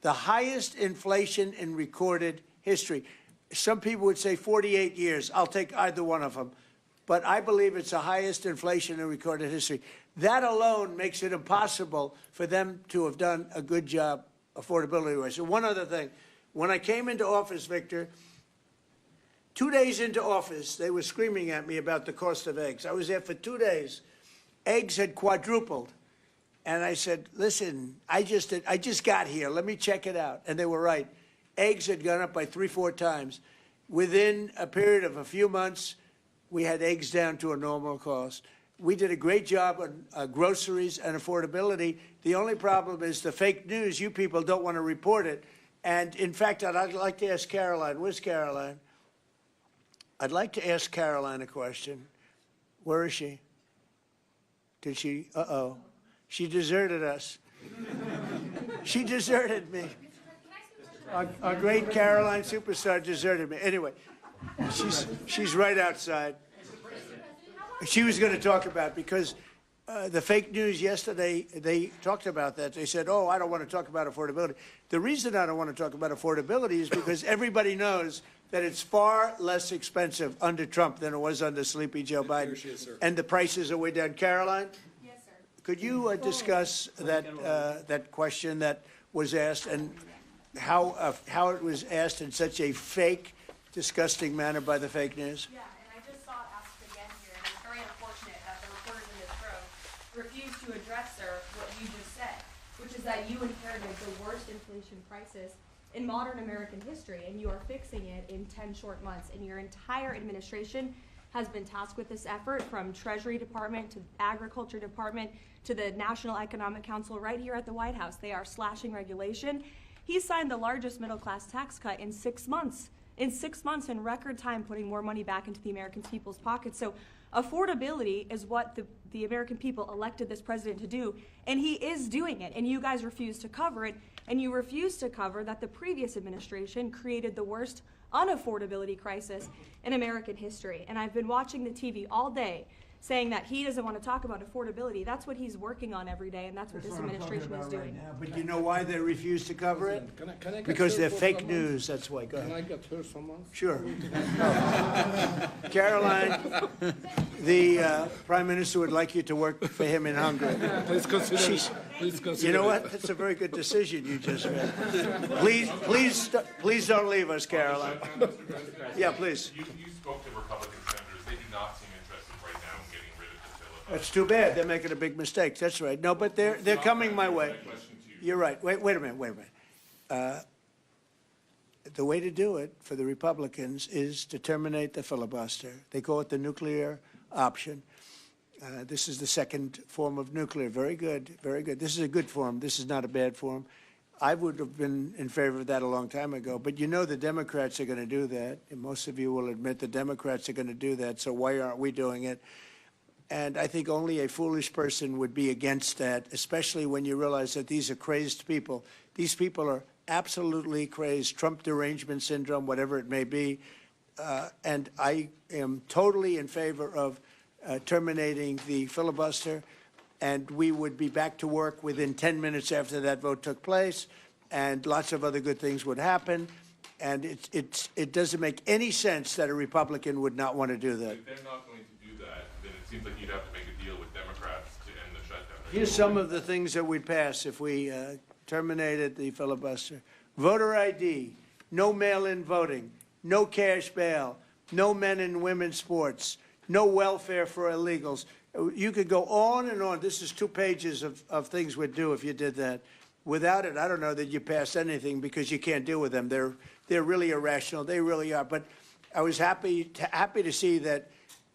the highest inflation in recorded history. Some people would say 48 years. I'll take either one of them. But I believe it's the highest inflation in recorded history. That alone makes it impossible for them to have done a good job affordability-wise. So one other thing. When I came into office, Victor, 2 days into office, they were screaming at me about the cost of eggs. I was there for 2 days. Eggs had quadrupled. And I said, listen, I just got here. Let me check it out. And they were right. Eggs had gone up by 3-4 times. Within a period of a few months, we had eggs down to a normal cost. We did a great job on groceries and affordability. The only problem is the fake news. You people don't want to report it. And, in fact, I'd like to ask Caroline. Where's Caroline? I'd like to ask Caroline a question. Where is she? Did she? Uh-oh. She deserted us. She deserted me. Our great Caroline superstar deserted me. Anyway, she's right outside. She was going to talk about, because the fake news yesterday, they talked about that. They said, oh, I don't want to talk about affordability. The reason I don't want to talk about affordability is because everybody knows that it's far less expensive under Trump than it was under Sleepy Joe Biden. And the prices are way down. Caroline? Yes, sir. Could you discuss that question that was asked, and how it was asked in such a fake, disgusting manner by the fake news? Yeah, and I just saw it asked again here, and it's very unfortunate that the reporters in this room refused to address, sir, what you just said, which is that you inherited the worst inflation crisis in modern American history, and you are fixing it in 10 short months. And your entire administration has been tasked with this effort, from Treasury Department to Agriculture Department to the National Economic Council right here at the White House. They are slashing regulation. He signed the largest middle-class tax cut in 6 months. In 6 months, in record time, putting more money back into the American people's pockets. So affordability is what the American people elected this president to do, and he is doing it, and you guys refuse to cover it, and you refuse to cover that the previous administration created the worst unaffordability crisis in American history. And I've been watching the TV all day saying that he doesn't want to talk about affordability. That's what he's working on every day, and that's what this administration is doing. Right now. But you know why they refuse to cover it? Can I Because they're fake news. That's why. Go ahead. Can I get her someone? Sure. Caroline, the Prime Minister would like you to work for him in Hungary. Please consider. Please consider. You know what? That's a very good decision you just made. Please don't leave us, Caroline. Yeah, please. You spoke to Republican senators. They do not seem interested right now in getting rid of the filibuster. That's too bad. They're making a big mistake. That's right. No, but they're coming my way. You're right. Wait a minute. The way to do it for the Republicans is to terminate the filibuster. They call it the nuclear option. This is the second form of nuclear. Very good, very good. This is a good form. This is not a bad form. I would have been in favor of that a long time ago. But you know the Democrats are going to do that. And most of you will admit the Democrats are going to do that. So why aren't we doing it? And I think only a foolish person would be against that, especially when you realize that these are crazed people. These people are absolutely crazed, Trump derangement syndrome, whatever it may be. And I am totally in favor of terminating the filibuster, and we would be back to work within 10 minutes after that vote took place, and lots of other good things would happen. And it doesn't make any sense that a Republican would not want to do that. If they're not going to do that, then it seems like you'd have to make a deal with Democrats to end the shutdown. Here's some of the things that we'd pass if we terminated the filibuster. Voter ID, no mail-in voting, no cash bail, no men and women's sports, no welfare for illegals. You could go on and on. This is 2 pages of things we'd do if you did that. Without it, I don't know that you pass anything, because you can't deal with them. They're really irrational. They really are. But I was happy to see that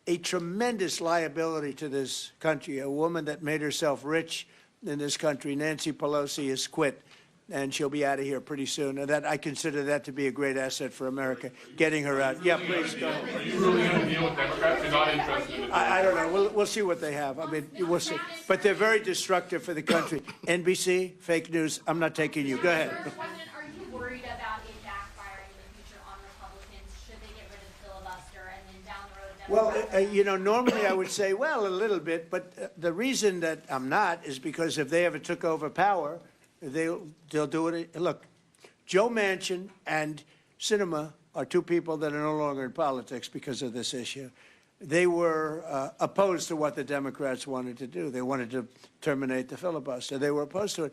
a tremendous liability to this country, a woman that made herself rich in this country, Nancy Pelosi, has quit, and she'll be out of here pretty soon. And that, I consider that to be a great asset for America, getting her out. Yeah, please go. Are you really going to deal with Democrats? You're not interested in it? I don't know. We'll see what they have. I mean, we'll see. But they're very destructive for the country. NBC, fake news. I'm not taking you. Go ahead. Mr. President, are you worried about it backfiring in the future on Republicans? Should they get rid of the filibuster and then down the road, Democrats? Well, you know, normally I would say, well, a little bit. But the reason that I'm not is because if they ever took over power, they'll do it. Look, Joe Manchin and Sinema are two people that are no longer in politics because of this issue. They were opposed to what the Democrats wanted to do. They wanted to terminate the filibuster. They were opposed to it.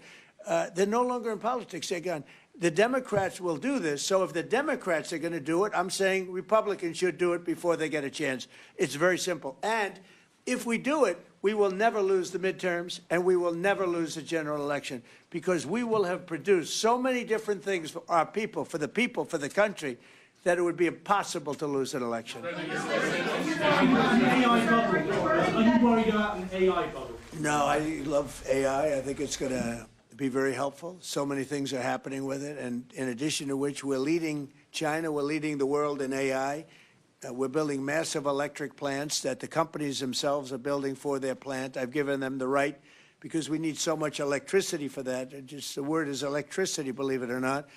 They're no longer in politics. They're gone. The Democrats will do this. So if the Democrats are going to do it, I'm saying Republicans should do it before they get a chance. It's very simple. And if we do it, we will never lose the midterms and we will never lose the general election because we will have produced so many different things for our people, for the country, that it would be impossible to lose an election. AI bubble. Are you worried about an AI bubble? No, I love AI. I think it's going to be very helpful. So many things are happening with it. And in addition to which, we're leading China, we're leading the world in AI. We're building massive electric plants that the companies themselves are building for their plant. I've given them the right because we need so much electricity for that. Just the word is electricity, believe it or not.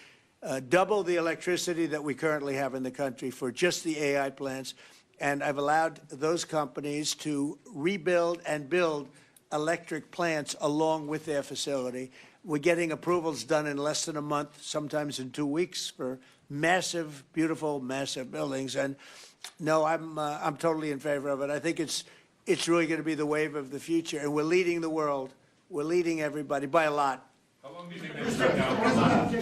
Double the electricity that we currently have in the country for just the AI plants. And I've allowed those companies to rebuild and build electric plants along with their facility. We're getting approvals done in less than a month, sometimes in 2 weeks, for massive, beautiful, massive buildings. And no, I'm totally in favor of it. I think it's really going to be the wave of the future, and we're leading the world. We're leading everybody by a lot. How long do you think the shutdown will last?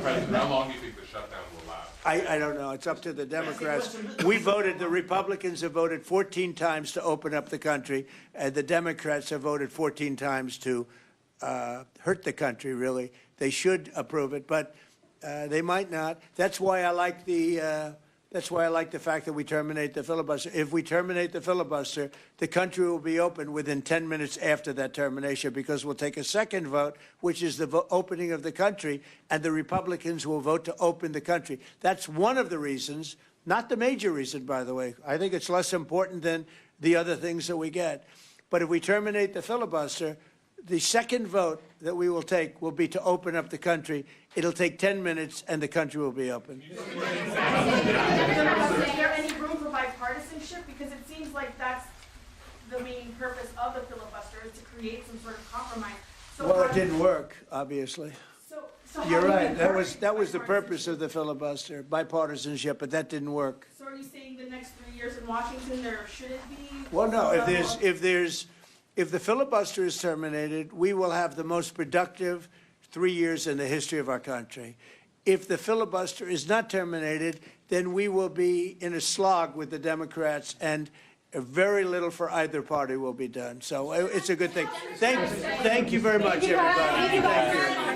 President, how long do you think the shutdown will last? I don't know. It's up to the Democrats. We voted, the Republicans have voted 14 times to open up the country, and the Democrats have voted 14 times to hurt the country, really. They should approve it, but they might not. That's why I like the fact that we terminate the filibuster. If we terminate the filibuster, the country will be open within 10 minutes after that termination because we'll take a second vote, which is the opening of the country, and the Republicans will vote to open the country. That's one of the reasons, not the major reason, by the way. I think it's less important than the other things that we get. But if we terminate the filibuster, the second vote that we will take will be to open up the country. It'll take 10 minutes, and the country will be open. Is there any room for bipartisanship? Because it seems like that's the main purpose of the filibuster, is to create some sort of compromise. So Well, it didn't work, obviously. So You're how do you right. That encourage was the purpose of the filibuster, bipartisanship, but that didn't work. So are you saying the next 3 years in Washington there shouldn't be? Well, no. If the filibuster is terminated, we will have the most productive 3 years in the history of our country. If the filibuster is not terminated, then we will be in a slog with the Democrats, and very little for either party will be done. So it's a good thing. Thank you very much, everybody. Thank you.